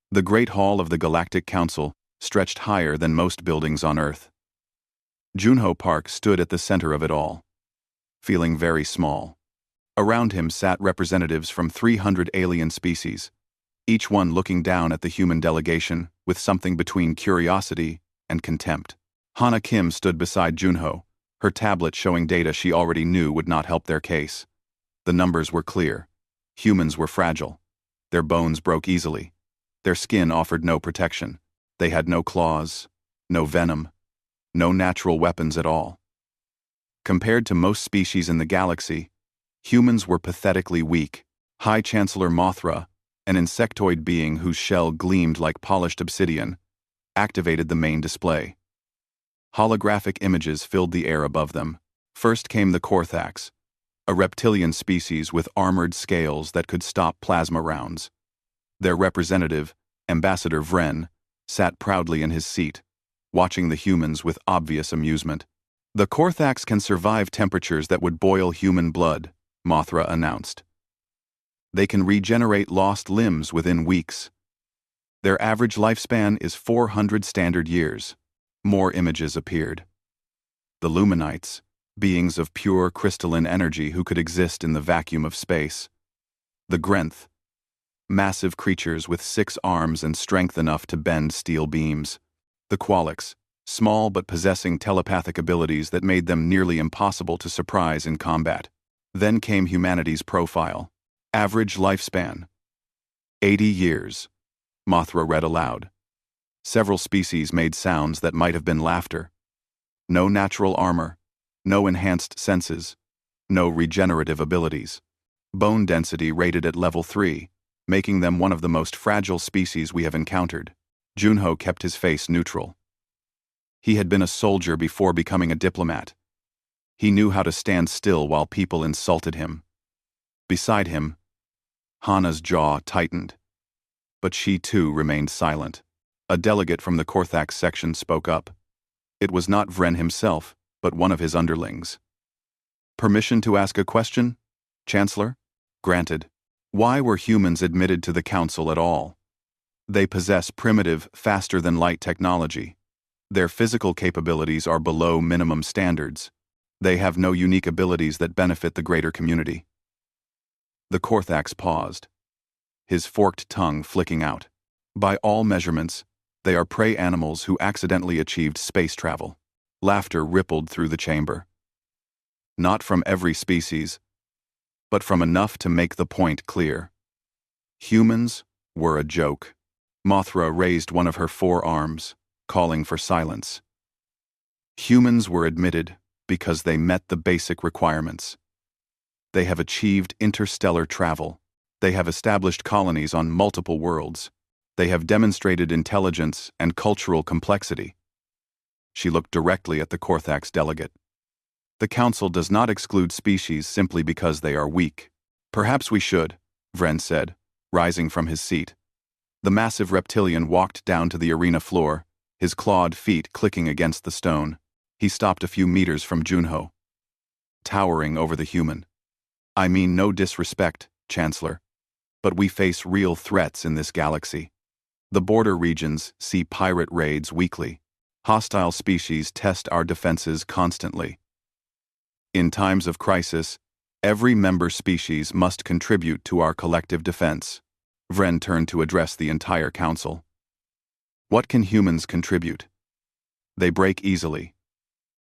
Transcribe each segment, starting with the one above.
The Great Hall of the Galactic Council stretched higher than most buildings on Earth. Junho Park stood at the center of it all, feeling very small. Around him sat representatives from 300 alien species, each one looking down at the human delegation with something between curiosity and contempt. Hana Kim stood beside Junho, her tablet showing data she already knew would not help their case. The numbers were clear. Humans were fragile. Their bones broke easily. Their skin offered no protection. They had no claws, no venom, no natural weapons at all. Compared to most species in the galaxy, humans were pathetically weak. High Chancellor Mothra, an insectoid being whose shell gleamed like polished obsidian, activated the main display. Holographic images filled the air above them. First came the Korthax, a reptilian species with armored scales that could stop plasma rounds. Their representative, Ambassador Vren, sat proudly in his seat, watching the humans with obvious amusement. The Korthax can survive temperatures that would boil human blood, Mothra announced. They can regenerate lost limbs within weeks. Their average lifespan is 400 standard years. More images appeared. The Luminites, beings of pure crystalline energy who could exist in the vacuum of space. The Grenth, massive creatures with 6 arms and strength enough to bend steel beams. The Qualix, small but possessing telepathic abilities that made them nearly impossible to surprise in combat. Then came humanity's profile. Average lifespan: 80 years, Mothra read aloud. Several species made sounds that might have been laughter. No natural armor, no enhanced senses, no regenerative abilities. Bone density rated at level 3, making them one of the most fragile species we have encountered. Junho kept his face neutral. He had been a soldier before becoming a diplomat. He knew how to stand still while people insulted him. Beside him, Hana's jaw tightened. But she too remained silent. A delegate from the Korthax section spoke up. It was not Vren himself, but one of his underlings. Permission to ask a question, Chancellor? Granted. Why were humans admitted to the Council at all? They possess primitive, faster-than-light technology. Their physical capabilities are below minimum standards. They have no unique abilities that benefit the greater community. The Korthax paused, his forked tongue flicking out. By all measurements, they are prey animals who accidentally achieved space travel. Laughter rippled through the chamber. Not from every species, but from enough to make the point clear. Humans were a joke. Mothra raised one of her 4 arms, calling for silence. Humans were admitted because they met the basic requirements. They have achieved interstellar travel. They have established colonies on multiple worlds. They have demonstrated intelligence and cultural complexity. She looked directly at the Korthax delegate. The Council does not exclude species simply because they are weak. Perhaps we should, Vren said, rising from his seat. The massive reptilian walked down to the arena floor, his clawed feet clicking against the stone. He stopped a few meters from Junho, towering over the human. I mean no disrespect, Chancellor, but we face real threats in this galaxy. The border regions see pirate raids weekly. Hostile species test our defenses constantly. In times of crisis, every member species must contribute to our collective defense. Vren turned to address the entire council. What can humans contribute? They break easily.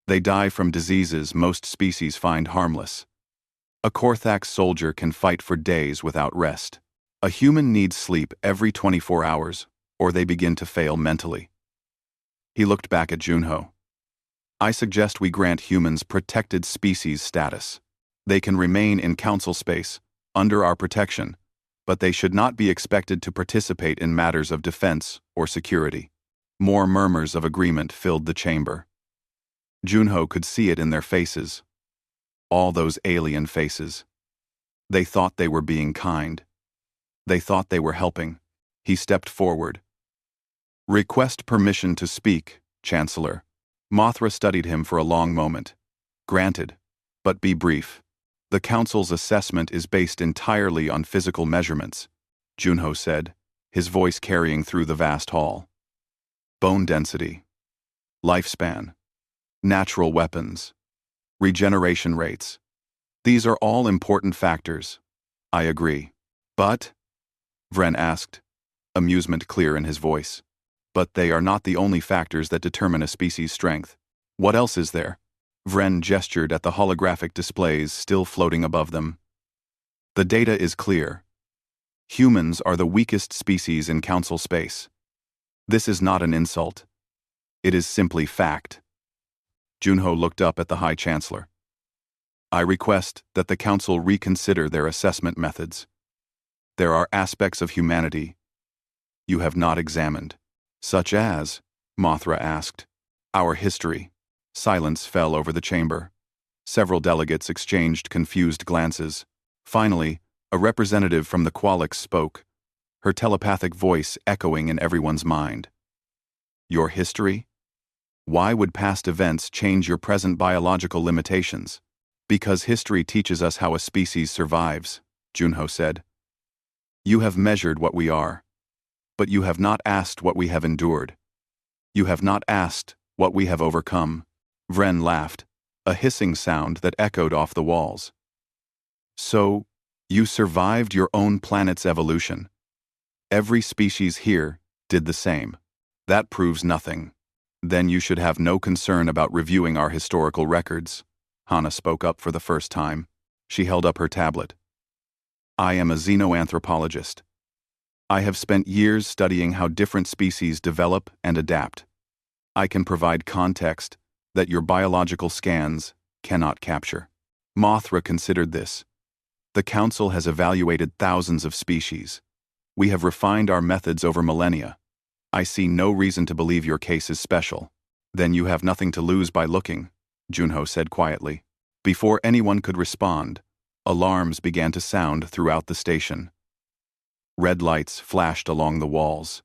They die from diseases most species find harmless. A Korthax soldier can fight for days without rest. A human needs sleep every 24 hours, or they begin to fail mentally. He looked back at Junho. I suggest we grant humans protected species status. They can remain in council space, under our protection, but they should not be expected to participate in matters of defense or security. More murmurs of agreement filled the chamber. Junho could see it in their faces. All those alien faces. They thought they were being kind. They thought they were helping. He stepped forward. Request permission to speak, Chancellor. Mothra studied him for a long moment. Granted, but be brief. The Council's assessment is based entirely on physical measurements, Junho said, his voice carrying through the vast hall. Bone density, lifespan, natural weapons, regeneration rates. These are all important factors. I agree. But, Vren asked, amusement clear in his voice. But they are not the only factors that determine a species' strength. What else is there? Vren gestured at the holographic displays still floating above them. The data is clear. Humans are the weakest species in Council space. This is not an insult. It is simply fact. Junho looked up at the High Chancellor. I request that the Council reconsider their assessment methods. There are aspects of humanity you have not examined. Such as, Mothra asked, our history. Silence fell over the chamber. Several delegates exchanged confused glances. Finally, a representative from the Qualix spoke, her telepathic voice echoing in everyone's mind. Your history? Why would past events change your present biological limitations? Because history teaches us how a species survives, Junho said. You have measured what we are. But you have not asked what we have endured. You have not asked what we have overcome. Vren laughed, a hissing sound that echoed off the walls. So, you survived your own planet's evolution. Every species here did the same. That proves nothing. Then you should have no concern about reviewing our historical records. Hana spoke up for the first time. She held up her tablet. I am a xenoanthropologist. I have spent years studying how different species develop and adapt. I can provide context that your biological scans cannot capture. Mothra considered this. The Council has evaluated thousands of species. We have refined our methods over millennia. I see no reason to believe your case is special. Then you have nothing to lose by looking, Junho said quietly. Before anyone could respond, alarms began to sound throughout the station. Red lights flashed along the walls.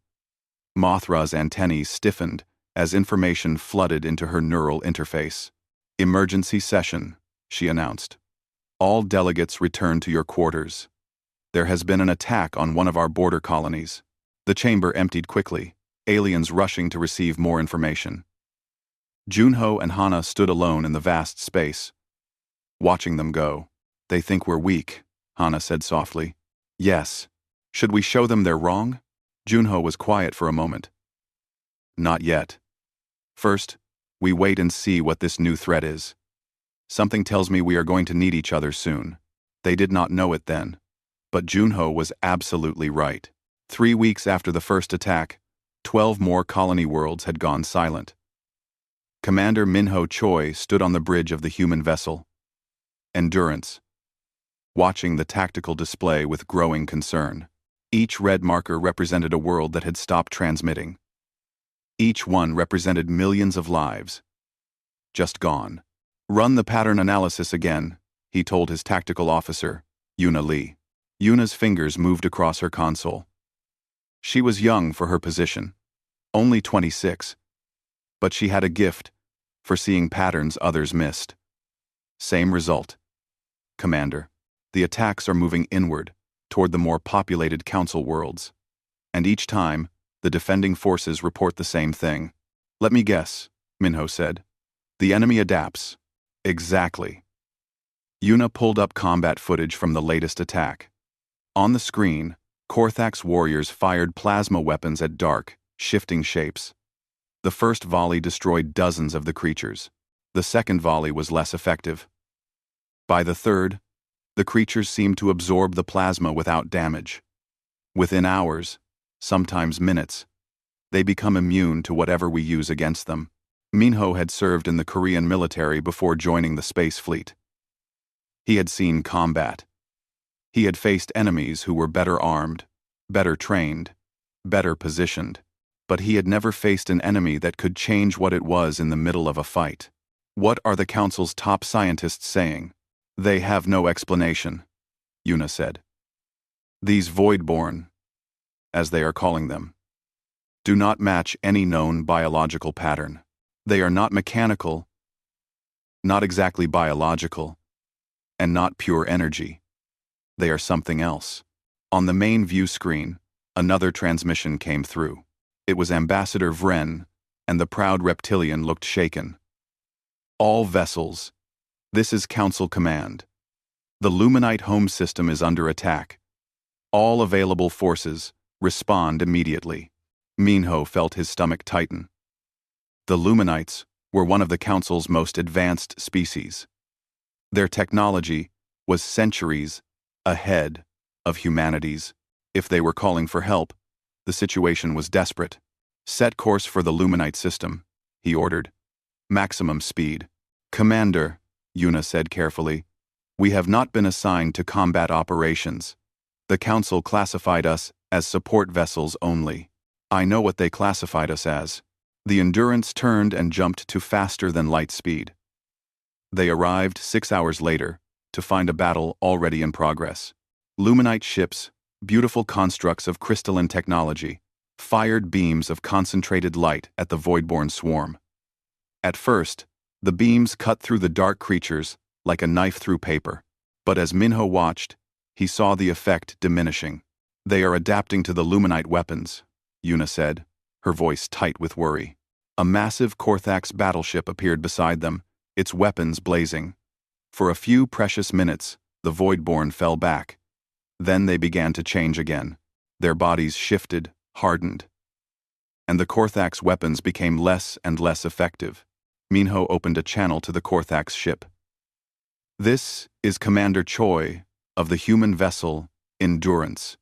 Mothra's antennae stiffened as information flooded into her neural interface. Emergency session, she announced. All delegates return to your quarters. There has been an attack on one of our border colonies. The chamber emptied quickly, aliens rushing to receive more information. Junho and Hana stood alone in the vast space, watching them go. They think we're weak, Hana said softly. Yes. Should we show them they're wrong? Junho was quiet for a moment. Not yet. First, we wait and see what this new threat is. Something tells me we are going to need each other soon. They did not know it then. But Junho was absolutely right. 3 weeks after the first attack, 12 more colony worlds had gone silent. Commander Minho Choi stood on the bridge of the human vessel. Endurance. Watching the tactical display with growing concern. Each red marker represented a world that had stopped transmitting. Each one represented millions of lives. Just gone. Run the pattern analysis again, he told his tactical officer, Yuna Lee. Yuna's fingers moved across her console. She was young for her position, only 26, but she had a gift for seeing patterns others missed. Same result. Commander, the attacks are moving inward, toward the more populated council worlds. And each time, the defending forces report the same thing. Let me guess, Minho said. The enemy adapts. Exactly. Yuna pulled up combat footage from the latest attack. On the screen, Korthak's warriors fired plasma weapons at dark, shifting shapes. The first volley destroyed dozens of the creatures. The second volley was less effective. By the third, the creatures seemed to absorb the plasma without damage. Within hours, sometimes minutes, they become immune to whatever we use against them. Minho had served in the Korean military before joining the space fleet. He had seen combat. He had faced enemies who were better armed, better trained, better positioned, but he had never faced an enemy that could change what it was in the middle of a fight. What are the Council's top scientists saying? They have no explanation, Yuna said. These Voidborn, as they are calling them, do not match any known biological pattern. They are not mechanical, not exactly biological, and not pure energy. They are something else. On the main view screen, Another transmission came through. It was Ambassador Vren, and the proud reptilian looked shaken. All vessels. This is Council Command. The Luminite home system is under attack. All available forces, respond immediately. Minho felt his stomach tighten. The Luminites were one of the Council's most advanced species. Their technology was centuries ahead of humanity's. If they were calling for help, the situation was desperate. Set course for the Luminite system, he ordered. Maximum speed. Commander, Yuna said carefully, we have not been assigned to combat operations. The Council classified us as support vessels only. I know what they classified us as. The Endurance turned and jumped to faster than light speed. They arrived 6 hours later to find a battle already in progress. Luminite ships, beautiful constructs of crystalline technology, fired beams of concentrated light at the Voidborn swarm. At first, the beams cut through the dark creatures like a knife through paper. But as Minho watched, he saw the effect diminishing. They are adapting to the Luminite weapons, Yuna said, her voice tight with worry. A massive Korthax battleship appeared beside them, its weapons blazing. For a few precious minutes, the Voidborn fell back. Then they began to change again. Their bodies shifted, hardened. And the Korthax weapons became less and less effective. Minho opened a channel to the Korthax ship. This is Commander Choi of the human vessel Endurance.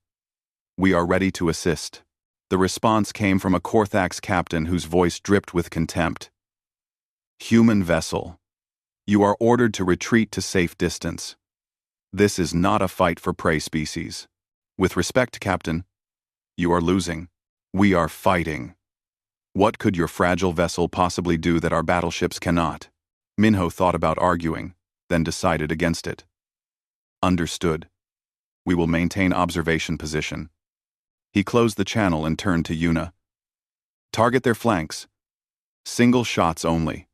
We are ready to assist. The response came from a Korthax captain whose voice dripped with contempt. Human vessel. You are ordered to retreat to safe distance. This is not a fight for prey species. With respect, Captain, you are losing. We are fighting. What could your fragile vessel possibly do that our battleships cannot? Minho thought about arguing, then decided against it. Understood. We will maintain observation position. He closed the channel and turned to Yuna. Target their flanks. Single shots only.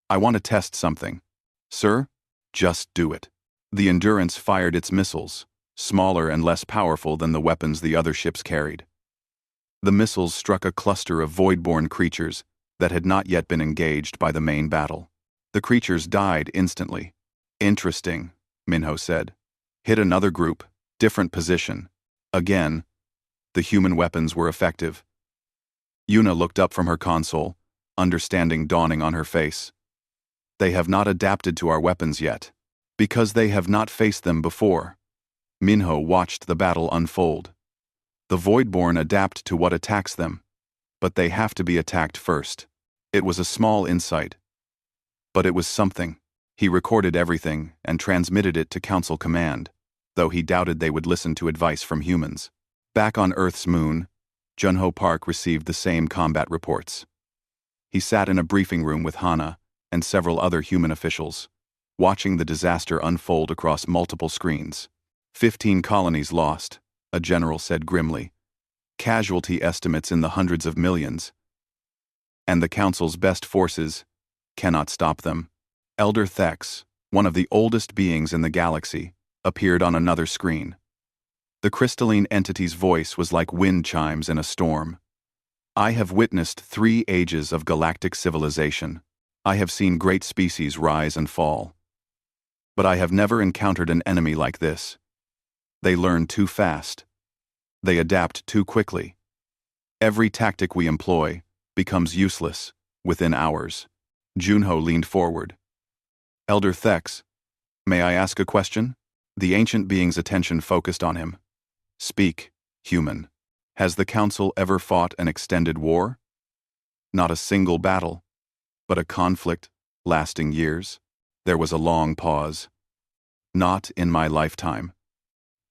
I want to test something. Sir, just do it. The Endurance fired its missiles, smaller and less powerful than the weapons the other ships carried. The missiles struck a cluster of voidborn creatures that had not yet been engaged by the main battle. The creatures died instantly. Interesting, Minho said. Hit another group, different position. Again, the human weapons were effective. Yuna looked up from her console, understanding dawning on her face. They have not adapted to our weapons yet, because they have not faced them before. Minho watched the battle unfold. The Voidborn adapt to what attacks them, but they have to be attacked first. It was a small insight, but it was something. He recorded everything and transmitted it to Council Command, though he doubted they would listen to advice from humans. Back on Earth's moon, Junho Park received the same combat reports. He sat in a briefing room with Hana and several other human officials, watching the disaster unfold across multiple screens. 15 colonies lost, a general said grimly. Casualty estimates in the hundreds of millions. And the Council's best forces cannot stop them. Elder Thex, one of the oldest beings in the galaxy, appeared on another screen. The crystalline entity's voice was like wind chimes in a storm. I have witnessed 3 ages of galactic civilization. I have seen great species rise and fall. But I have never encountered an enemy like this. They learn too fast. They adapt too quickly. Every tactic we employ becomes useless within hours. Junho leaned forward. Elder Thex, may I ask a question? The ancient being's attention focused on him. Speak, human. Has the Council ever fought an extended war? Not a single battle, but a conflict lasting years. There was a long pause. Not in my lifetime.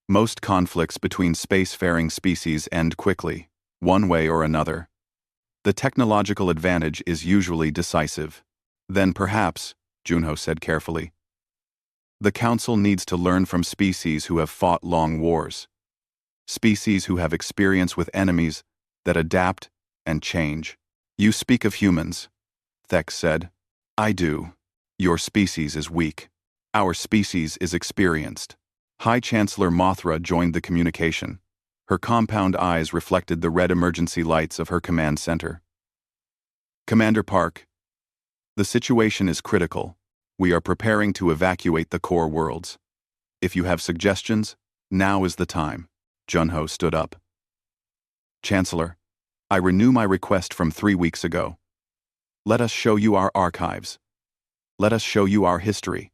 Most conflicts between spacefaring species end quickly, one way or another. The technological advantage is usually decisive. Then perhaps, Junho said carefully, the Council needs to learn from species who have fought long wars. Species who have experience with enemies that adapt and change. You speak of humans, Thex said. I do. Your species is weak. Our species is experienced. High Chancellor Mothra joined the communication. Her compound eyes reflected the red emergency lights of her command center. Commander Park, the situation is critical. We are preparing to evacuate the core worlds. If you have suggestions, now is the time. Junho stood up. Chancellor, I renew my request from 3 weeks ago. Let us show you our archives. Let us show you our history.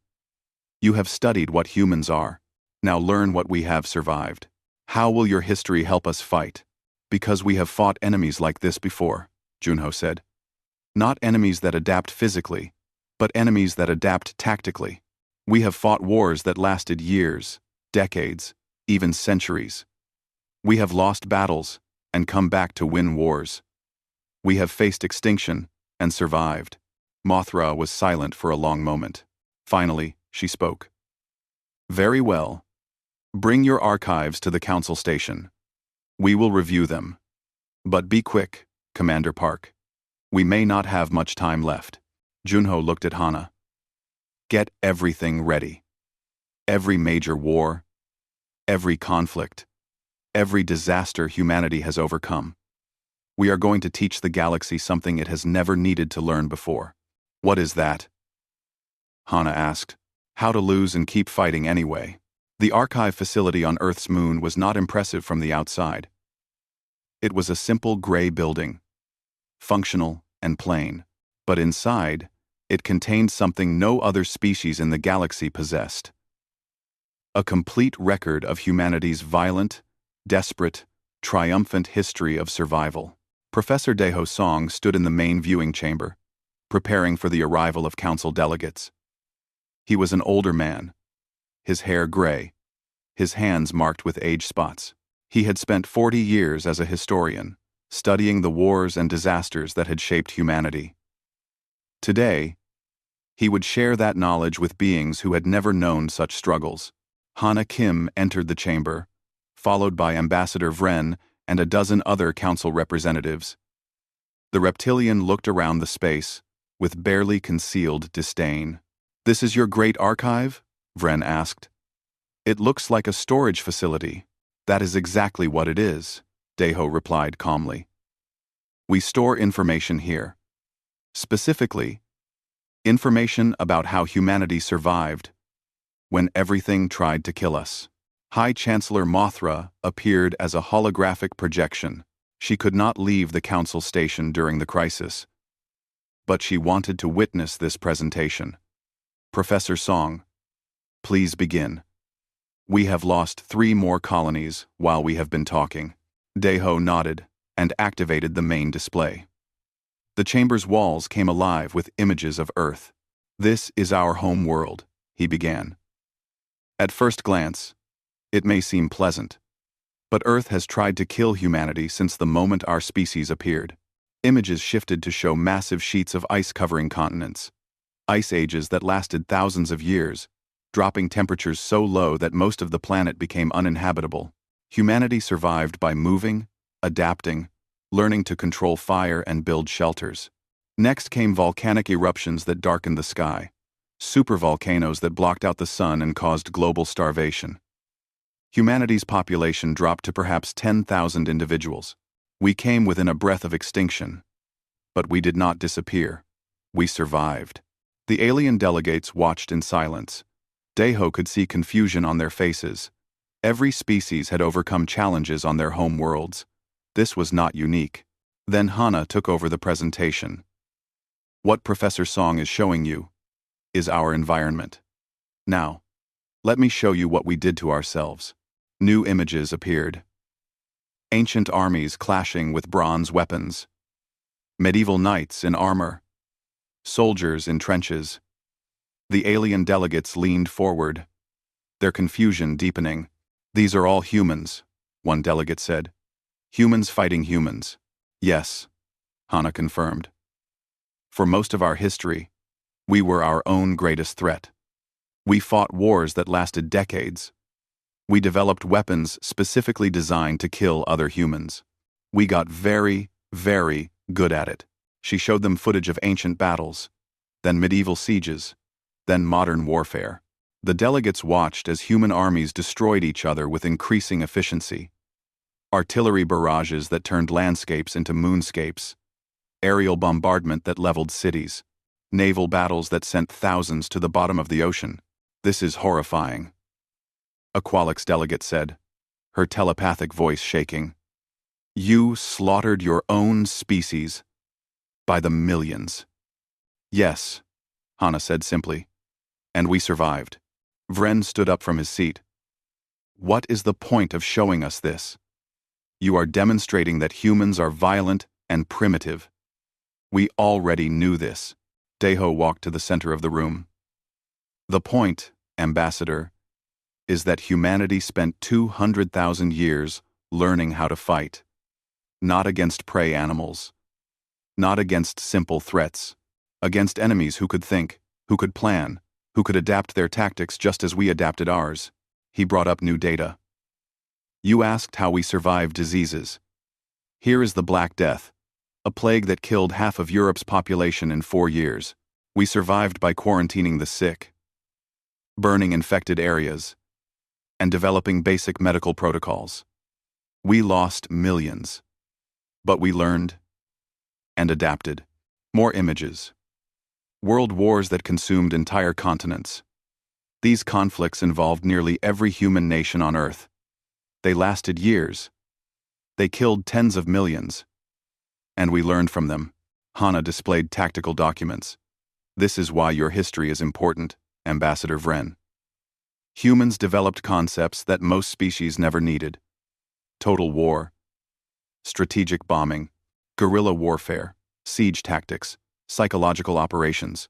You have studied what humans are. Now learn what we have survived. How will your history help us fight? Because we have fought enemies like this before, Junho said. Not enemies that adapt physically, but enemies that adapt tactically. We have fought wars that lasted years, decades, even centuries. We have lost battles and come back to win wars. We have faced extinction and survived. Mothra was silent for a long moment. Finally, she spoke. Very well. Bring your archives to the council station. We will review them. But be quick, Commander Park. We may not have much time left. Junho looked at Hana. Get everything ready. Every major war, every conflict, every disaster humanity has overcome. We are going to teach the galaxy something it has never needed to learn before. What is that? Hana asked. How to lose and keep fighting anyway. The archive facility on Earth's moon was not impressive from the outside. It was a simple gray building, functional and plain, but inside, it contained something no other species in the galaxy possessed. A complete record of humanity's violent, desperate, triumphant history of survival. Professor Deho Song stood in the main viewing chamber, preparing for the arrival of council delegates. He was an older man, his hair gray, his hands marked with age spots. He had spent 40 years as a historian, studying the wars and disasters that had shaped humanity. Today, he would share that knowledge with beings who had never known such struggles. Hana Kim entered the chamber, followed by Ambassador Vren and a dozen other council representatives. The reptilian looked around the space, with barely concealed disdain. This is your great archive? Vren asked. It looks like a storage facility. That is exactly what it is, Deho replied calmly. We store information here. Specifically, information about how humanity survived when everything tried to kill us. High Chancellor Mothra appeared as a holographic projection. She could not leave the council station during the crisis, but she wanted to witness this presentation. Professor Song, please begin. We have lost 3 more colonies while we have been talking. Deho nodded and activated the main display. The chamber's walls came alive with images of Earth. This is our home world, he began. At first glance, it may seem pleasant, but Earth has tried to kill humanity since the moment our species appeared. Images shifted to show massive sheets of ice covering continents. Ice ages that lasted thousands of years, dropping temperatures so low that most of the planet became uninhabitable. Humanity survived by moving, adapting, learning to control fire and build shelters. Next came volcanic eruptions that darkened the sky, supervolcanoes that blocked out the sun and caused global starvation. Humanity's population dropped to perhaps 10,000 individuals. We came within a breath of extinction. But we did not disappear. We survived. The alien delegates watched in silence. Deho could see confusion on their faces. Every species had overcome challenges on their home worlds. This was not unique. Then Hana took over the presentation. What Professor Song is showing you is our environment. Now, let me show you what we did to ourselves. New images appeared. Ancient armies clashing with bronze weapons. Medieval knights in armor. Soldiers in trenches. The alien delegates leaned forward, their confusion deepening. These are all humans, one delegate said. Humans fighting humans. Yes, Hana confirmed. For most of our history, we were our own greatest threat. We fought wars that lasted decades. We developed weapons specifically designed to kill other humans. We got very, very good at it. She showed them footage of ancient battles, then medieval sieges, then modern warfare. The delegates watched as human armies destroyed each other with increasing efficiency. Artillery barrages that turned landscapes into moonscapes. Aerial bombardment that leveled cities. Naval battles that sent thousands to the bottom of the ocean. This is horrifying. A Qualix delegate said, her telepathic voice shaking. You slaughtered your own species. By the millions. Yes, Hana said simply. And we survived. Vren stood up from his seat. What is the point of showing us this? You are demonstrating that humans are violent and primitive. We already knew this. Deho walked to the center of the room. The point, Ambassador, is that humanity spent 200,000 years learning how to fight. Not against prey animals. Not against simple threats. Against enemies who could think, who could plan, who could adapt their tactics just as we adapted ours. He brought up new data. You asked how we survived diseases. Here is the Black Death, a plague that killed half of Europe's population in 4 years. We survived by quarantining the sick, burning infected areas, and developing basic medical protocols. We lost millions, but we learned and adapted. More images. World wars that consumed entire continents. These conflicts involved nearly every human nation on Earth. They lasted years. They killed tens of millions. And we learned from them. Hana displayed tactical documents. This is why your history is important, Ambassador Vren. Humans developed concepts that most species never needed. Total war. Strategic bombing. Guerrilla warfare. Siege tactics. Psychological operations.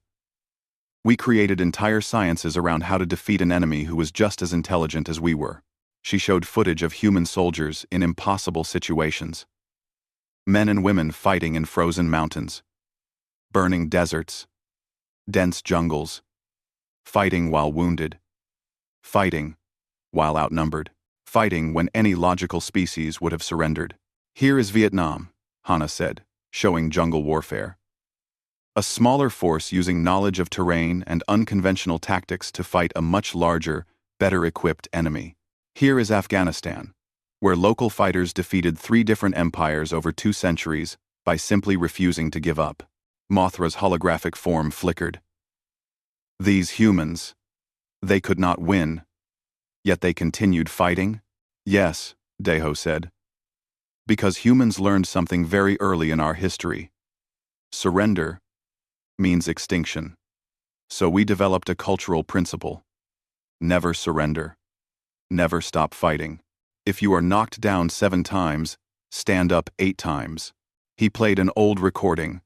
We created entire sciences around how to defeat an enemy who was just as intelligent as we were. She showed footage of human soldiers in impossible situations. Men and women fighting in frozen mountains. Burning deserts. Dense jungles. Fighting while wounded. Fighting while outnumbered. Fighting when any logical species would have surrendered. Here is Vietnam, Hana said, showing jungle warfare. A smaller force using knowledge of terrain and unconventional tactics to fight a much larger, better-equipped enemy. Here is Afghanistan, where local fighters defeated 3 different empires over 2 centuries by simply refusing to give up. Mothra's holographic form flickered. These humans, they could not win, yet they continued fighting? Yes, Deho said. Because humans learned something very early in our history. Surrender means extinction. So we developed a cultural principle. Never surrender. Never stop fighting. If you are knocked down 7 times, stand up 8 times. He played an old recording,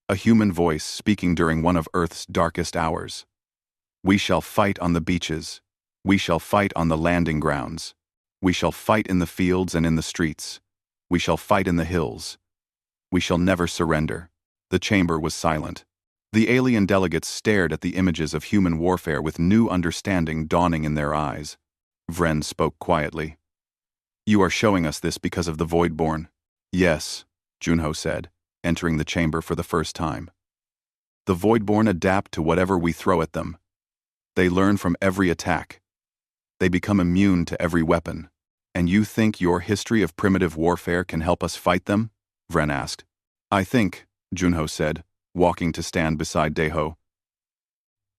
a human voice speaking during one of Earth's darkest hours. We shall fight on the beaches. We shall fight on the landing grounds. We shall fight in the fields and in the streets. We shall fight in the hills. We shall never surrender. The chamber was silent. The alien delegates stared at the images of human warfare with new understanding dawning in their eyes. Vren spoke quietly. You are showing us this because of the Voidborn. Yes, Junho said, entering the chamber for the first time. The Voidborn adapt to whatever we throw at them. They learn from every attack. They become immune to every weapon. And you think your history of primitive warfare can help us fight them? Vren asked. I think, Junho said, walking to stand beside Deho,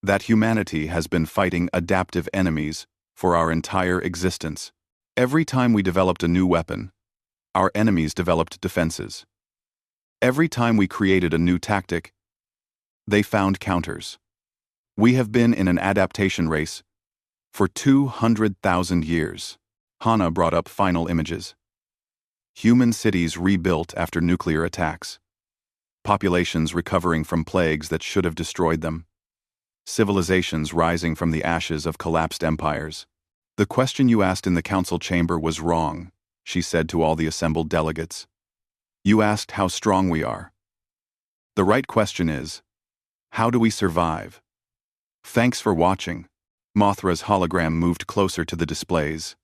that humanity has been fighting adaptive enemies for our entire existence. Every time we developed a new weapon, our enemies developed defenses. Every time we created a new tactic, they found counters. We have been in an adaptation race for 200,000 years. Hana brought up final images. Human cities rebuilt after nuclear attacks. Populations recovering from plagues that should have destroyed them. Civilizations rising from the ashes of collapsed empires. The question you asked in the council chamber was wrong, she said to all the assembled delegates. You asked how strong we are. The right question is, how do we survive? Thanks for watching. Mothra's hologram moved closer to the displays.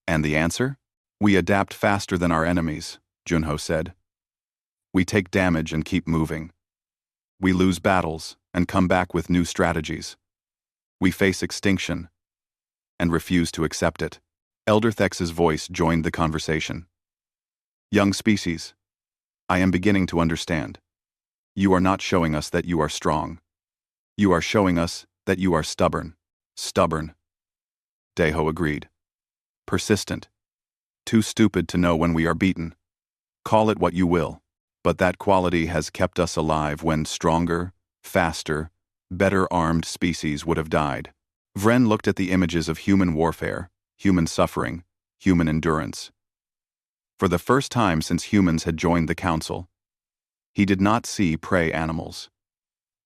And the answer? We adapt faster than our enemies, Junho said. We take damage and keep moving. We lose battles and come back with new strategies. We face extinction and refuse to accept it. Elder Thex's voice joined the conversation. Young species, I am beginning to understand. You are not showing us that you are strong. You are showing us that you are stubborn. Stubborn. Deho agreed. Persistent. Too stupid to know when we are beaten. Call it what you will. But that quality has kept us alive when stronger, faster, better armed species would have died. Vren looked at the images of human warfare, human suffering, human endurance. For the first time since humans had joined the Council, he did not see prey animals.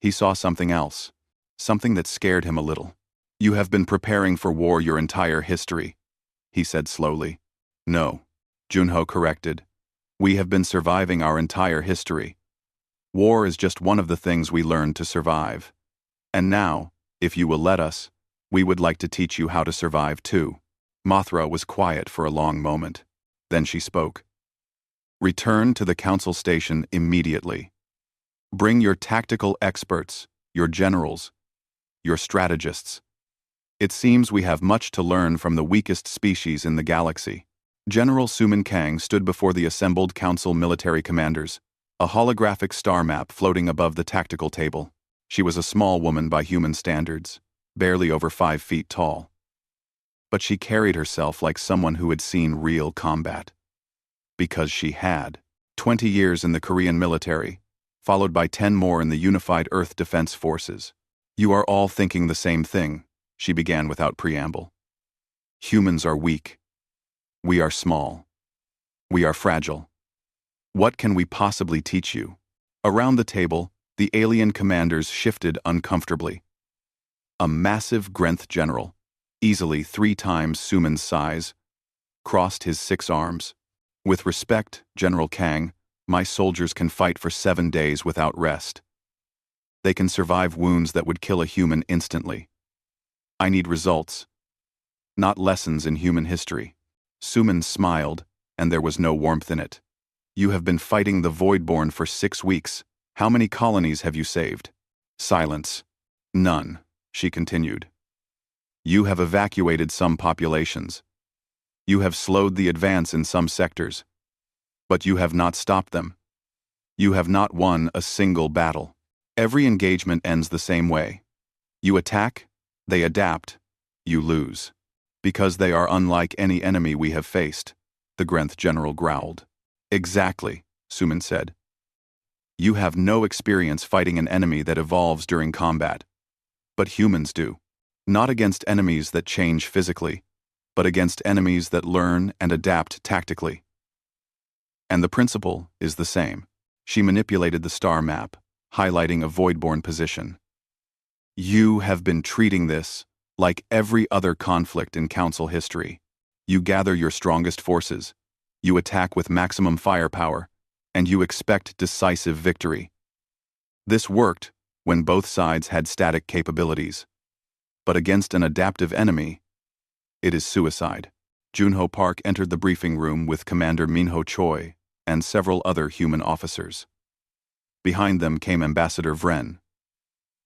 He saw something else, something that scared him a little. You have been preparing for war your entire history, he said slowly. No, Junho corrected. We have been surviving our entire history. War is just one of the things we learned to survive. And now, if you will let us, we would like to teach you how to survive too. Mothra was quiet for a long moment. Then she spoke. Return to the Council station immediately. Bring your tactical experts, your generals, your strategists. It seems we have much to learn from the weakest species in the galaxy. General Suman Kang stood before the assembled Council military commanders, a holographic star map floating above the tactical table. She was a small woman by human standards, barely over 5 feet tall. But she carried herself like someone who had seen real combat. Because she had. 20 years in the Korean military, followed by 10 more in the Unified Earth Defense Forces. You are all thinking the same thing, she began without preamble. Humans are weak. We are small. We are fragile. What can we possibly teach you? Around the table, the alien commanders shifted uncomfortably. A massive Grenth general, easily 3 times Suman's size, crossed his 6 arms. With respect, General Kang, my soldiers can fight for 7 days without rest. They can survive wounds that would kill a human instantly. I need results, not lessons in human history. Suman smiled, and there was no warmth in it. You have been fighting the Voidborn for 6 weeks. How many colonies have you saved? Silence. None, she continued. You have evacuated some populations. You have slowed the advance in some sectors. But you have not stopped them. You have not won a single battle. Every engagement ends the same way. You attack, they adapt, you lose. Because they are unlike any enemy we have faced, the Grenth general growled. Exactly, Suman said. You have no experience fighting an enemy that evolves during combat. But humans do. Not against enemies that change physically, but against enemies that learn and adapt tactically. And the principle is the same. She manipulated the star map, highlighting a Voidborn position. You have been treating this like every other conflict in Council history. You gather your strongest forces, you attack with maximum firepower, and you expect decisive victory. This worked when both sides had static capabilities. But against an adaptive enemy, it is suicide. Junho Park entered the briefing room with Commander Minho Choi and several other human officers. Behind them came Ambassador Vren,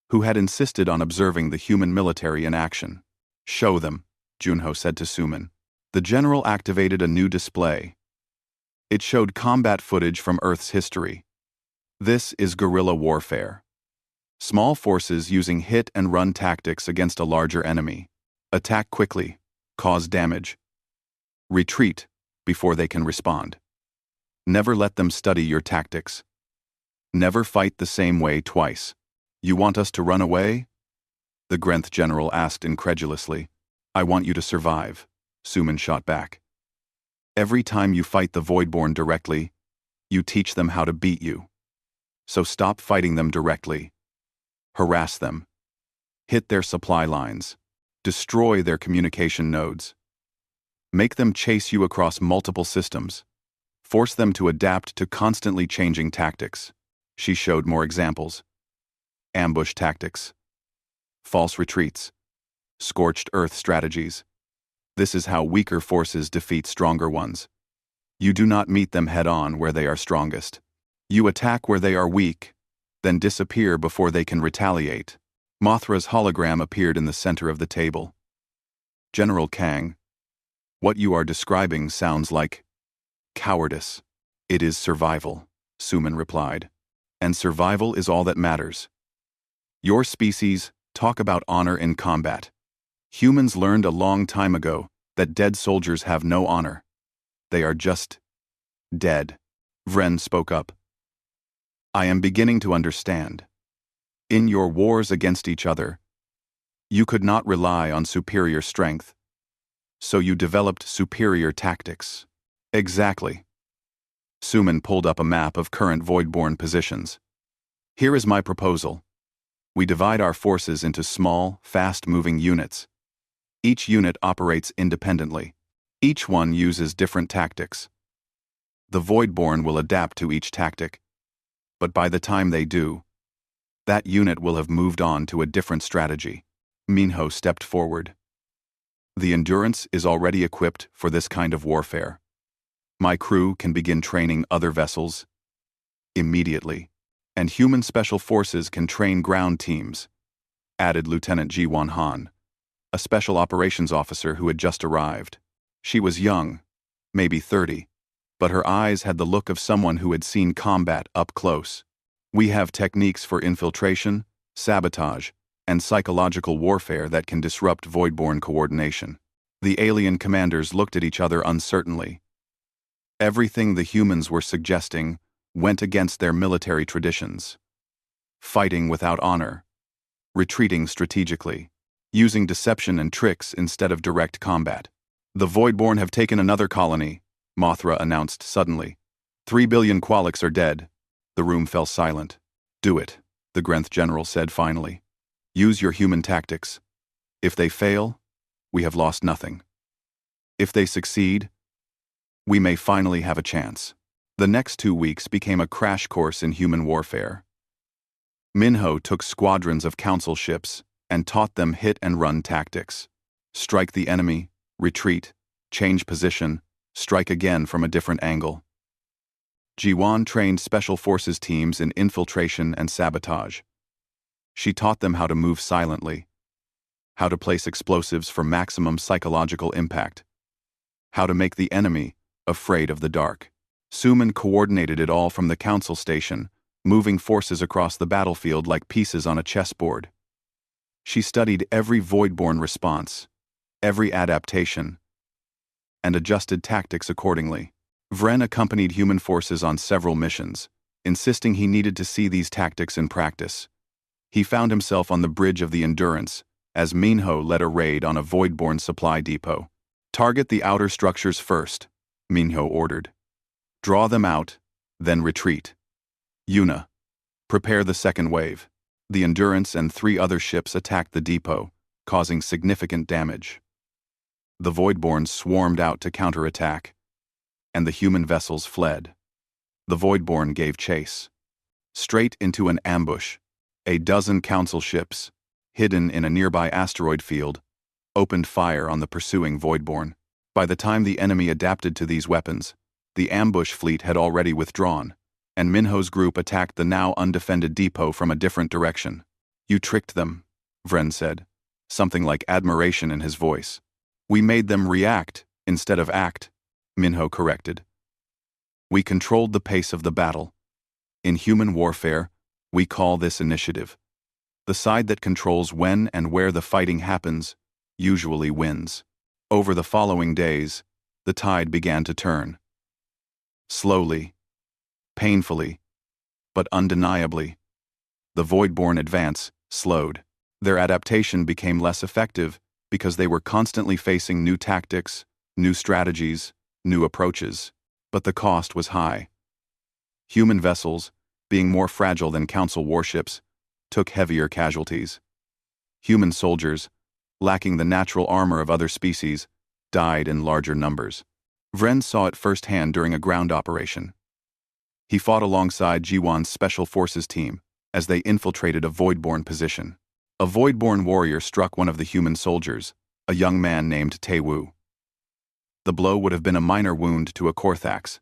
who had insisted on observing the human military in action. Show them, Junho said to Suman. The general activated a new display. It showed combat footage from Earth's history. This is guerrilla warfare. Small forces using hit-and-run tactics against a larger enemy. Attack quickly, cause damage. Retreat before they can respond. Never let them study your tactics. Never fight the same way twice. You want us to run away? The Grenth general asked incredulously. I want you to survive, Suman shot back. Every time you fight the Voidborn directly, you teach them how to beat you. So stop fighting them directly. Harass them. Hit their supply lines. Destroy their communication nodes. Make them chase you across multiple systems. Force them to adapt to constantly changing tactics. She showed more examples. Ambush tactics. False retreats. Scorched earth strategies. This is how weaker forces defeat stronger ones. You do not meet them head-on where they are strongest. You attack where they are weak, then disappear before they can retaliate. Mothra's hologram appeared in the center of the table. General Kang, what you are describing sounds like cowardice. It is survival, Suman replied. And survival is all that matters. Your species talk about honor in combat. Humans learned a long time ago that dead soldiers have no honor. They are just dead. Vren spoke up. I am beginning to understand. In your wars against each other, you could not rely on superior strength, so you developed superior tactics. Exactly. Suman pulled up a map of current Voidborn positions. Here is my proposal. We divide our forces into small, fast-moving units. Each unit operates independently. Each one uses different tactics. The Voidborn will adapt to each tactic, but by the time they do, that unit will have moved on to a different strategy. Minho stepped forward. The Endurance is already equipped for this kind of warfare. My crew can begin training other vessels immediately, and human special forces can train ground teams, added Lieutenant Jiwan Han, a special operations officer who had just arrived. She was young, maybe 30, but her eyes had the look of someone who had seen combat up close. We have techniques for infiltration, sabotage, and psychological warfare that can disrupt Voidborn coordination. The alien commanders looked at each other uncertainly. Everything the humans were suggesting went against their military traditions. Fighting without honor, retreating strategically, using deception and tricks instead of direct combat. The Voidborn have taken another colony, Mothra announced suddenly. 3 billion Qualics are dead. The room fell silent. Do it, the Grenth general said finally. Use your human tactics. If they fail, we have lost nothing. If they succeed, we may finally have a chance. The next 2 weeks became a crash course in human warfare. Minho took squadrons of council ships and taught them hit-and-run tactics. Strike the enemy, retreat, change position, strike again from a different angle. Jiwan trained special forces teams in infiltration and sabotage. She taught them how to move silently, how to place explosives for maximum psychological impact, how to make the enemy afraid of the dark. Suman coordinated it all from the council station, moving forces across the battlefield like pieces on a chessboard. She studied every Voidborn response, every adaptation, and adjusted tactics accordingly. Vren accompanied human forces on several missions, insisting he needed to see these tactics in practice. He found himself on the bridge of the Endurance, as Minho led a raid on a Voidborn supply depot. Target the outer structures first, Minho ordered. Draw them out, then retreat. Yuna, prepare the second wave. The Endurance and 3 other ships attacked the depot, causing significant damage. The Voidborn swarmed out to counterattack, and the human vessels fled. The Voidborn gave chase. Straight into an ambush, a dozen council ships, hidden in a nearby asteroid field, opened fire on the pursuing Voidborn. By the time the enemy adapted to these weapons, the ambush fleet had already withdrawn, and Minho's group attacked the now undefended depot from a different direction. You tricked them, Vren said, something like admiration in his voice. We made them react instead of act, Minho corrected. We controlled the pace of the battle. In human warfare, we call this initiative. The side that controls when and where the fighting happens usually wins. Over the following days, the tide began to turn. Slowly, painfully, but undeniably, the Voidborn advance slowed. Their adaptation became less effective because they were constantly facing new tactics, new strategies, new approaches, but the cost was high. Human vessels, being more fragile than council warships, took heavier casualties. Human soldiers, lacking the natural armor of other species, died in larger numbers. Vren saw it firsthand during a ground operation. He fought alongside Jiwan's special forces team as they infiltrated a Voidborn position. A Voidborn warrior struck one of the human soldiers, a young man named Taewoo. The blow would have been a minor wound to a Korthax.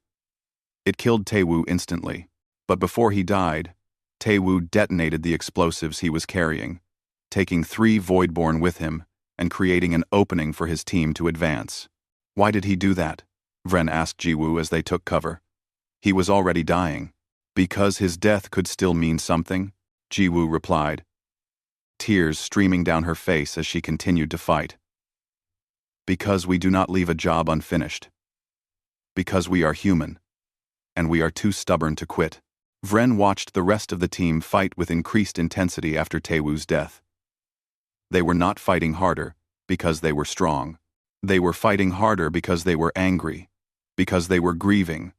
It killed Taewoo instantly, but before he died, Taewoo detonated the explosives he was carrying, taking 3 Voidborn with him and creating an opening for his team to advance. Why did he do that? Vren asked Jiwoo as they took cover. He was already dying. Because his death could still mean something, Jiwoo replied, tears streaming down her face as she continued to fight. Because we do not leave a job unfinished. Because we are human. And we are too stubborn to quit. Vren watched the rest of the team fight with increased intensity after Taewoo's death. They were not fighting harder because they were strong. They were fighting harder because they were angry, because they were grieving,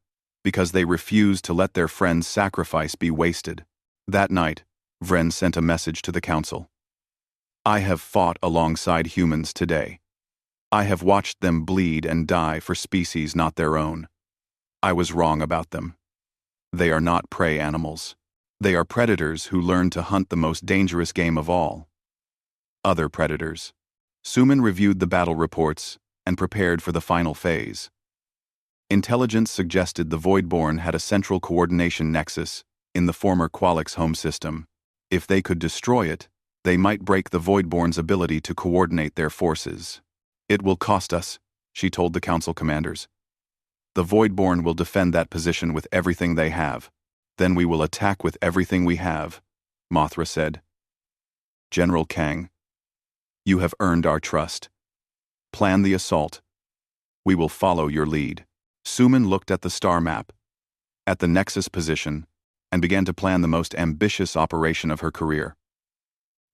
because they refused to let their friend's sacrifice be wasted. That night, Vren sent a message to the council. I have fought alongside humans today. I have watched them bleed and die for species not their own. I was wrong about them. They are not prey animals. They are predators who learn to hunt the most dangerous game of all. Other predators. Suman reviewed the battle reports and prepared for the final phase. Intelligence suggested the Voidborn had a central coordination nexus in the former Qualix home system. If they could destroy it, they might break the Voidborn's ability to coordinate their forces. It will cost us, she told the council commanders. The Voidborn will defend that position with everything they have. Then we will attack with everything we have, Mothra said. General Kang, you have earned our trust. Plan the assault. We will follow your lead. Suman looked at the star map, at the Nexus position, and began to plan the most ambitious operation of her career.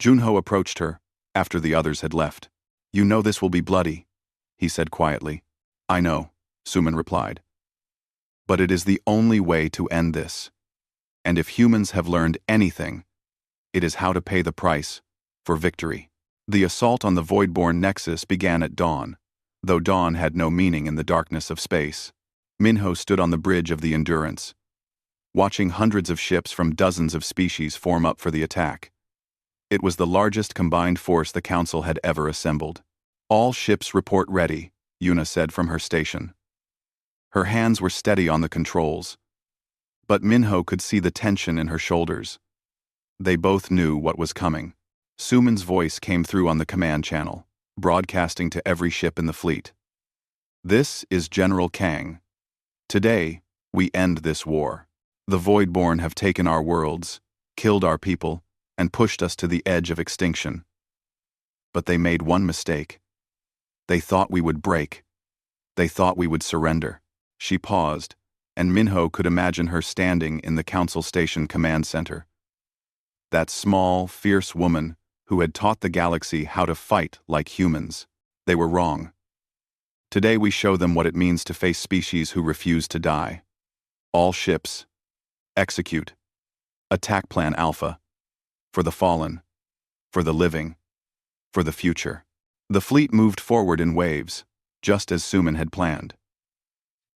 Junho approached her, after the others had left. You know this will be bloody, he said quietly. I know, Suman replied. But it is the only way to end this. And if humans have learned anything, it is how to pay the price for victory. The assault on the Voidborn Nexus began at dawn, though dawn had no meaning in the darkness of space. Minho stood on the bridge of the Endurance, watching hundreds of ships from dozens of species form up for the attack. It was the largest combined force the Council had ever assembled. All ships report ready, Yuna said from her station. Her hands were steady on the controls, but Minho could see the tension in her shoulders. They both knew what was coming. Suman's voice came through on the command channel, broadcasting to every ship in the fleet. This is General Kang. Today, we end this war. The Voidborn have taken our worlds, killed our people, and pushed us to the edge of extinction. But they made one mistake. They thought we would break. They thought we would surrender. She paused, and Minho could imagine her standing in the Council Station command center. That small, fierce woman who had taught the galaxy how to fight like humans. They were wrong. Today we show them what it means to face species who refuse to die. All ships, execute. Attack Plan Alpha. For the fallen. For the living. For the future. The fleet moved forward in waves, just as Suman had planned.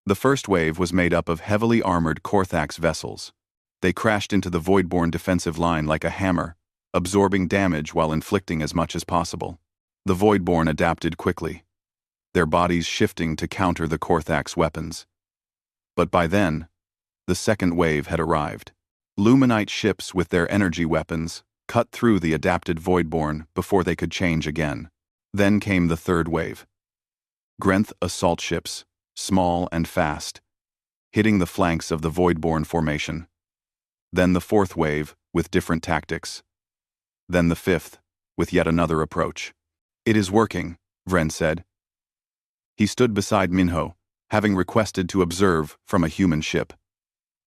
The first wave was made up of heavily armored Korthax vessels. They crashed into the Voidborn defensive line like a hammer, absorbing damage while inflicting as much as possible. The Voidborn adapted quickly, their bodies shifting to counter the Korthax weapons. But by then, the second wave had arrived. Luminite ships with their energy weapons cut through the adapted Voidborn before they could change again. Then came the third wave. Grenth assault ships, small and fast, hitting the flanks of the Voidborn formation. Then the fourth wave, with different tactics. Then the fifth, with yet another approach. It is working, Vren said. He stood beside Minho, having requested to observe from a human ship.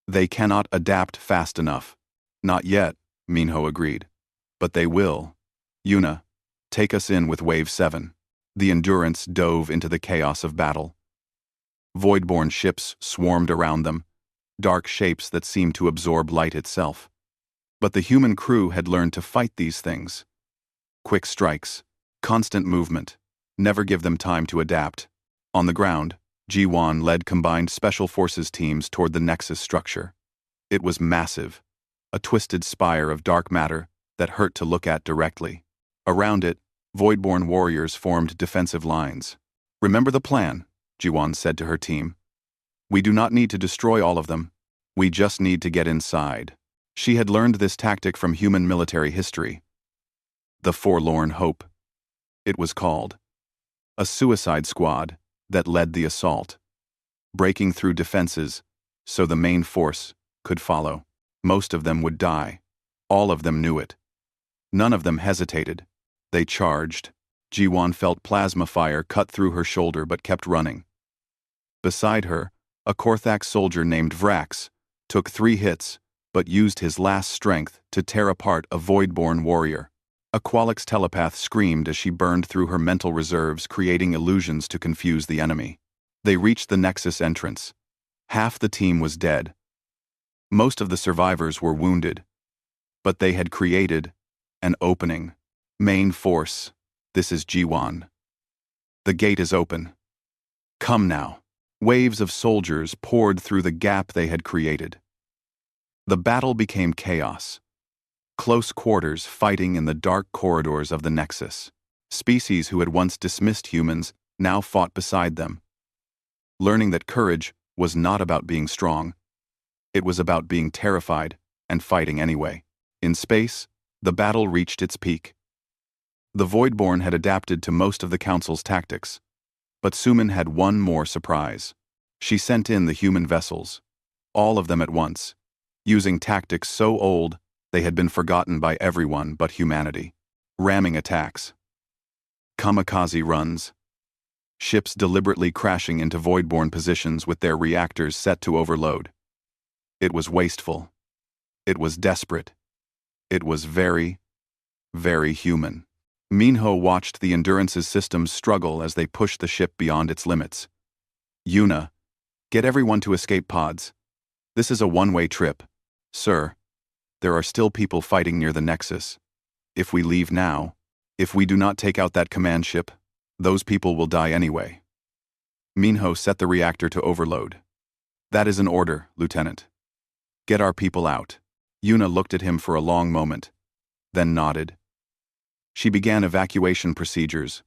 They cannot adapt fast enough. Not yet, Minho agreed. But they will. Yuna, take us in with Wave 7. The Endurance dove into the chaos of battle. Voidborn ships swarmed around them, dark shapes that seemed to absorb light itself. But the human crew had learned to fight these things. Quick strikes, constant movement, never give them time to adapt. On the ground, Ji-Wan led combined special forces teams toward the Nexus structure. It was massive, a twisted spire of dark matter that hurt to look at directly. Around it, Voidborn warriors formed defensive lines. Remember the plan, Ji-Wan said to her team. We do not need to destroy all of them. We just need to get inside. She had learned this tactic from human military history. The Forlorn Hope. It was called. A suicide squad that led the assault. Breaking through defenses, so the main force could follow. Most of them would die. All of them knew it. None of them hesitated. They charged. Jiwan felt plasma fire cut through her shoulder but kept running. Beside her, a Korthax soldier named Vrax took 3 hits but used his last strength to tear apart a Voidborn warrior. A Qualix telepath screamed as she burned through her mental reserves, creating illusions to confuse the enemy. They reached the Nexus entrance. Half the team was dead. Most of the survivors were wounded. But they had created an opening. Main force, this is Jiwan. The gate is open. Come now. Waves of soldiers poured through the gap they had created. The battle became chaos. Close quarters fighting in the dark corridors of the Nexus. Species who had once dismissed humans now fought beside them. Learning that courage was not about being strong. It was about being terrified and fighting anyway. In space, the battle reached its peak. The Voidborn had adapted to most of the Council's tactics, but Suman had one more surprise. She sent in the human vessels, all of them at once, using tactics so old they had been forgotten by everyone but humanity. Ramming attacks. Kamikaze runs. Ships deliberately crashing into Voidborn positions with their reactors set to overload. It was wasteful. It was desperate. It was very, very human. Minho watched the Endurance's systems struggle as they pushed the ship beyond its limits. Yuna, get everyone to escape pods. This is a one-way trip. Sir, there are still people fighting near the Nexus. If we leave now, if we do not take out that command ship, those people will die anyway. Minho set the reactor to overload. That is an order, Lieutenant. Get our people out. Yuna looked at him for a long moment, then nodded. She began evacuation procedures,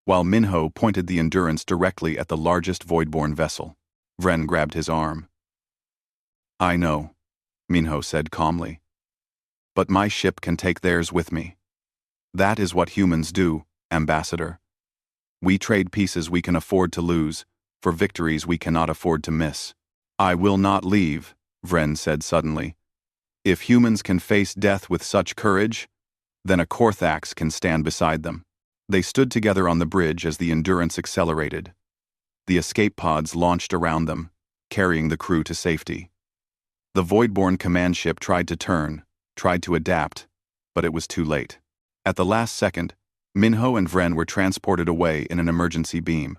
while Minho pointed the Endurance directly at the largest Voidborn vessel. Vren grabbed his arm. I know, Minho said calmly. But my ship can take theirs with me. That is what humans do, Ambassador. We trade pieces we can afford to lose for victories we cannot afford to miss. I will not leave, Vren said suddenly. If humans can face death with such courage, then a Korthax can stand beside them. They stood together on the bridge as the Endurance accelerated. The escape pods launched around them, carrying the crew to safety. The Voidborn command ship tried to turn, tried to adapt, but it was too late. At the last second, Minho and Vren were transported away in an emergency beam.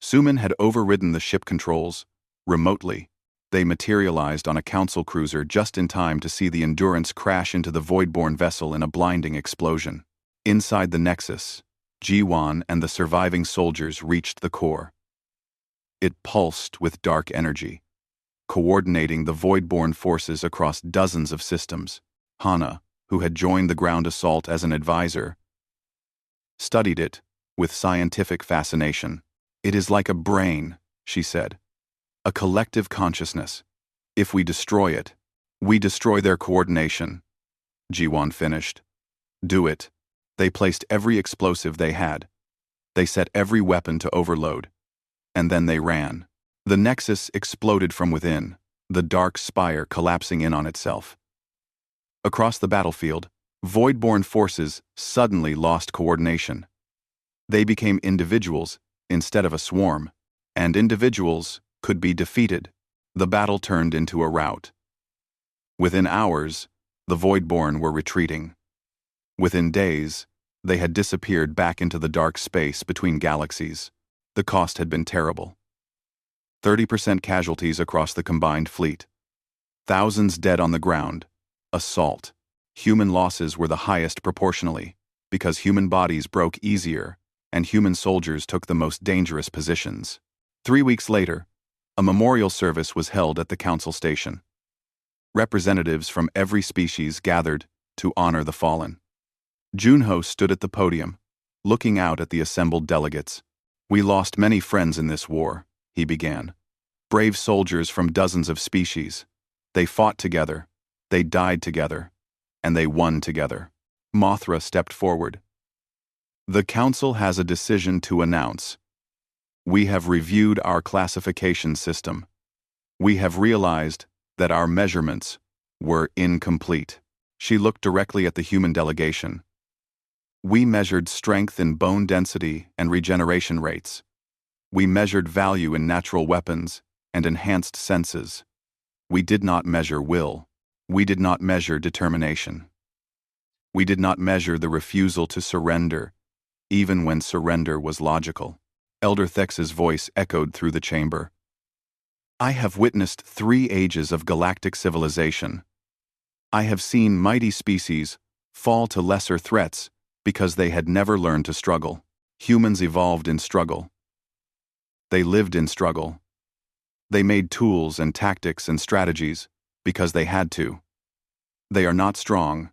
Suman had overridden the ship controls, remotely. They materialized on a Council cruiser just in time to see the Endurance crash into the Voidborn vessel in a blinding explosion. Inside the Nexus, Jiwan and the surviving soldiers reached the core. It pulsed with dark energy, coordinating the Voidborn forces across dozens of systems. Hana, who had joined the ground assault as an advisor, studied it with scientific fascination. It is like a brain, she said. A collective consciousness. If we destroy it, we destroy their coordination. Jiwan finished. Do it. They placed every explosive they had. They set every weapon to overload. And then they ran. The Nexus exploded from within, the dark spire collapsing in on itself. Across the battlefield, Voidborn forces suddenly lost coordination. They became individuals instead of a swarm, and individuals could be defeated. The battle turned into a rout. Within hours, the Voidborn were retreating. Within days, they had disappeared back into the dark space between galaxies. The cost had been terrible. 30% casualties across the combined fleet. Thousands dead on the ground. Assault. Human losses were the highest proportionally, because human bodies broke easier, and human soldiers took the most dangerous positions. 3 weeks later, a memorial service was held at the Council station. Representatives from every species gathered to honor the fallen. Junho stood at the podium, looking out at the assembled delegates. We lost many friends in this war, he began. Brave soldiers from dozens of species. They fought together, they died together, and they won together. Mothra stepped forward. The Council has a decision to announce. We have reviewed our classification system. We have realized that our measurements were incomplete. She looked directly at the human delegation. We measured strength in bone density and regeneration rates. We measured value in natural weapons and enhanced senses. We did not measure will. We did not measure determination. We did not measure the refusal to surrender, even when surrender was logical. Elder Thex's voice echoed through the chamber. I have witnessed 3 ages of galactic civilization. I have seen mighty species fall to lesser threats because they had never learned to struggle. Humans evolved in struggle. They lived in struggle. They made tools and tactics and strategies because they had to. They are not strong,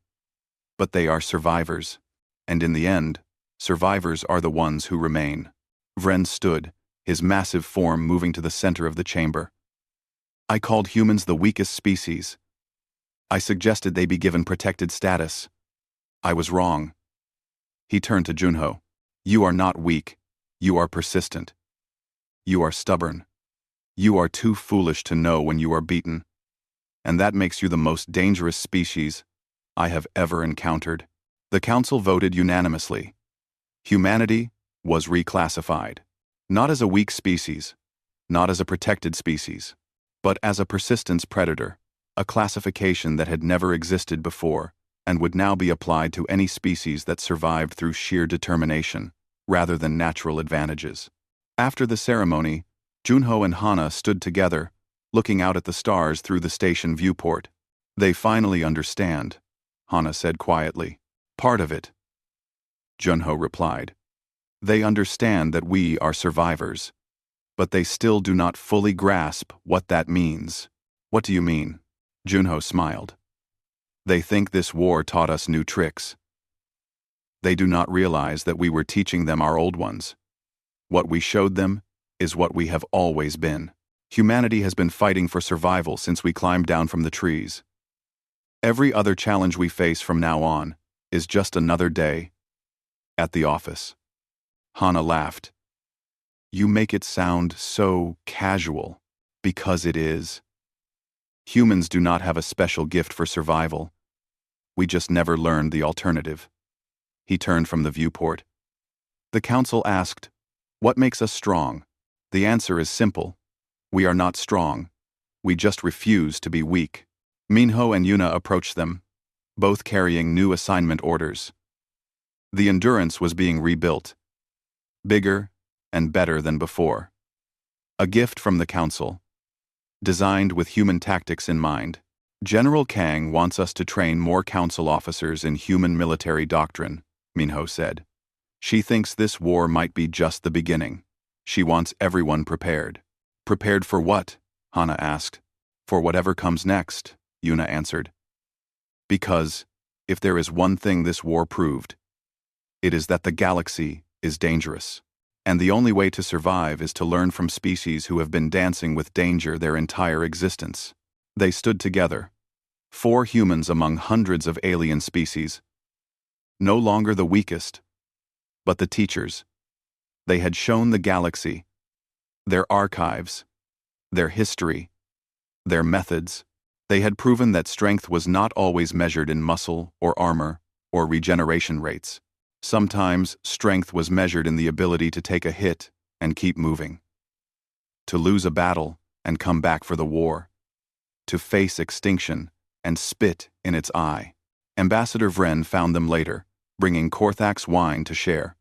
but they are survivors. And in the end, survivors are the ones who remain. Vren stood, his massive form moving to the center of the chamber. I called humans the weakest species. I suggested they be given protected status. I was wrong. He turned to Junho. You are not weak. You are persistent. You are stubborn. You are too foolish to know when you are beaten. And that makes you the most dangerous species I have ever encountered. The council voted unanimously. Humanity was reclassified. Not as a weak species, not as a protected species, but as a persistence predator, a classification that had never existed before and would now be applied to any species that survived through sheer determination, rather than natural advantages. After the ceremony, Junho and Hana stood together, looking out at the stars through the station viewport. They finally understand, Hana said quietly. Part of it, Junho replied. They understand that we are survivors, but they still do not fully grasp what that means. What do you mean? Junho smiled. They think this war taught us new tricks. They do not realize that we were teaching them our old ones. What we showed them is what we have always been. Humanity has been fighting for survival since we climbed down from the trees. Every other challenge we face from now on is just another day at the office. Hana laughed. You make it sound so casual, because it is. Humans do not have a special gift for survival. We just never learned the alternative. He turned from the viewport. The council asked, what makes us strong? The answer is simple. We are not strong. We just refuse to be weak. Minho and Yuna approached them, both carrying new assignment orders. The Endurance was being rebuilt, bigger and better than before. A gift from the council, designed with human tactics in mind. General Kang wants us to train more council officers in human military doctrine, Minho said. She thinks this war might be just the beginning. She wants everyone prepared. Prepared for what? Hana asked. For whatever comes next, Yuna answered. Because, if there is one thing this war proved, it is that the galaxy is dangerous. And the only way to survive is to learn from species who have been dancing with danger their entire existence. They stood together, 4 humans among hundreds of alien species. No longer the weakest, but the teachers. They had shown the galaxy, their archives, their history, their methods. They had proven that strength was not always measured in muscle or armor or regeneration rates. Sometimes strength was measured in the ability to take a hit and keep moving. To lose a battle and come back for the war. To face extinction and spit in its eye. Ambassador Vren found them later, bringing Korthak's wine to share.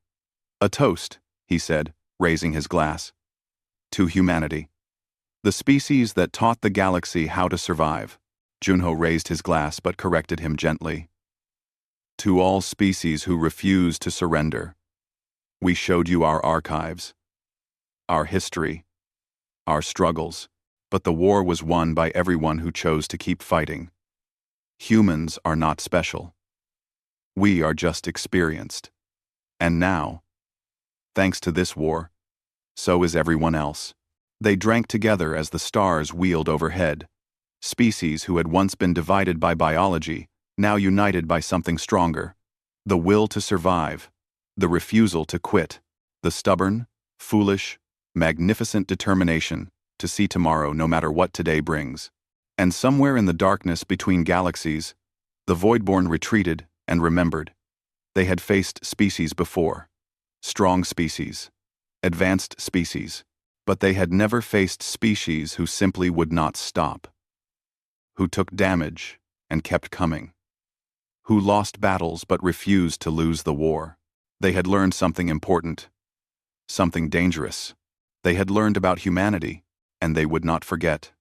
A toast, he said, raising his glass. To humanity. The species that taught the galaxy how to survive. Junho raised his glass but corrected him gently. To all species who refuse to surrender. We showed you our archives, our history, our struggles, but the war was won by everyone who chose to keep fighting. Humans are not special. We are just experienced. And now, thanks to this war, so is everyone else. They drank together as the stars wheeled overhead. Species who had once been divided by biology, now united by something stronger. The will to survive, the refusal to quit, the stubborn, foolish, magnificent determination to see tomorrow no matter what today brings. And somewhere in the darkness between galaxies, the Voidborn retreated and remembered. They had faced species before. Strong species. Advanced species. But they had never faced species who simply would not stop. Who took damage and kept coming. Who lost battles but refused to lose the war. They had learned something important. Something dangerous. They had learned about humanity, and they would not forget.